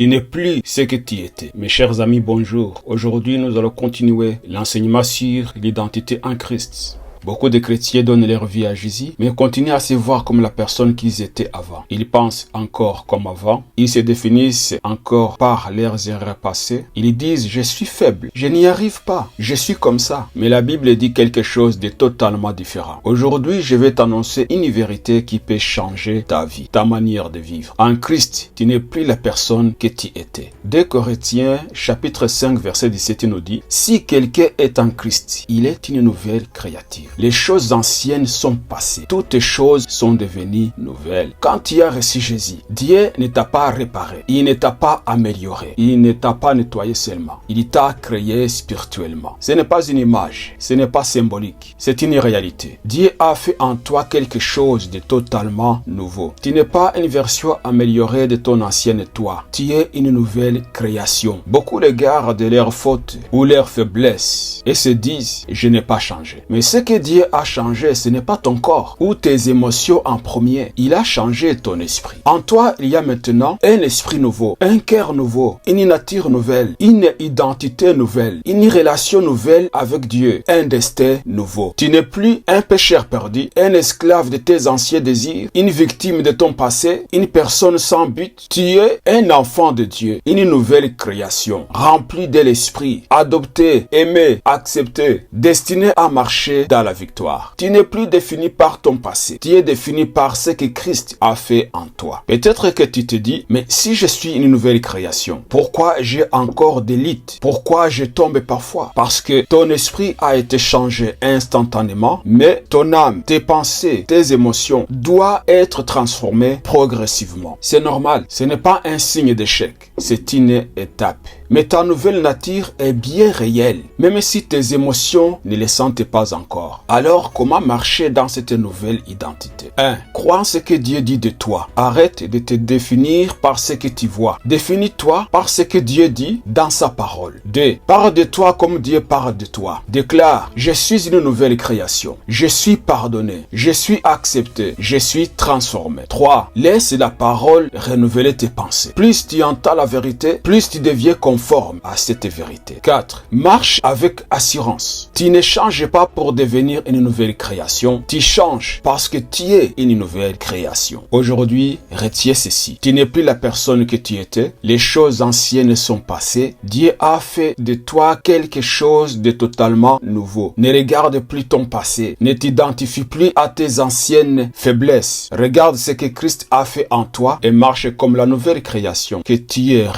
Tu n'es plus ce que tu étais. Mes chers amis, bonjour. Aujourd'hui, nous allons continuer l'enseignement sur l'identité en Christ. Beaucoup de chrétiens donnent leur vie à Jésus, mais continuent à se voir comme la personne qu'ils étaient avant. Ils pensent encore comme avant. Ils se définissent encore par leurs erreurs passées. Ils disent « Je suis faible, je n'y arrive pas, je suis comme ça ». Mais la Bible dit quelque chose de totalement différent. Aujourd'hui, je vais t'annoncer une vérité qui peut changer ta vie, ta manière de vivre. En Christ, tu n'es plus la personne que tu étais. 2 Corinthiens, chapitre 5, verset 17 nous dit « Si quelqu'un est en Christ, il est une nouvelle créature. Les choses anciennes sont passées. Toutes choses sont devenues nouvelles. » Quand tu as reçu Jésus, Dieu ne t'a pas réparé. Il ne t'a pas amélioré. Il ne t'a pas nettoyé seulement. Il t'a créé spirituellement. Ce n'est pas une image. Ce n'est pas symbolique. C'est une réalité. Dieu a fait en toi quelque chose de totalement nouveau. Tu n'es pas une version améliorée de ton ancienne toi. Tu es une nouvelle création. Beaucoup regardent leurs fautes ou leurs faiblesses et se disent « Je n'ai pas changé ». Mais ce que Dieu a changé, ce n'est pas ton corps ou tes émotions en premier. Il a changé ton esprit. En toi, il y a maintenant un esprit nouveau, un cœur nouveau, une nature nouvelle, une identité nouvelle, une relation nouvelle avec Dieu, un destin nouveau. Tu n'es plus un pécheur perdu, un esclave de tes anciens désirs, une victime de ton passé, une personne sans but. Tu es un enfant de Dieu, une nouvelle création, remplie de l'esprit, adopté, aimé, accepté, destiné à marcher dans la victoire. Tu n'es plus défini par ton passé. Tu es défini par ce que Christ a fait en toi. Peut-être que tu te dis, mais si je suis une nouvelle création, pourquoi j'ai encore des lites? Pourquoi je tombe parfois? Parce que ton esprit a été changé instantanément, mais ton âme, tes pensées, tes émotions doivent être transformées progressivement. C'est normal. Ce n'est pas un signe d'échec. C'est une étape. Mais ta nouvelle nature est bien réelle, même si tes émotions ne les sentent pas encore. Alors, comment marcher dans cette nouvelle identité? 1. Crois en ce que Dieu dit de toi. Arrête de te définir par ce que tu vois. Définis-toi par ce que Dieu dit dans sa parole. 2. Parle de toi comme Dieu parle de toi. Déclare, je suis une nouvelle création. Je suis pardonné. Je suis accepté. Je suis transformé. 3. Laisse la parole renouveler tes pensées. Plus tu entends la vérité, plus tu deviens conforme à cette vérité. 4. Marche avec assurance. Tu ne changes pas pour devenir une nouvelle création. Tu changes parce que tu es une nouvelle création. Aujourd'hui, retiens ceci. Tu n'es plus la personne que tu étais. Les choses anciennes sont passées. Dieu a fait de toi quelque chose de totalement nouveau. Ne regarde plus ton passé. Ne t'identifie plus à tes anciennes faiblesses. Regarde ce que Christ a fait en toi et marche comme la nouvelle création que tu es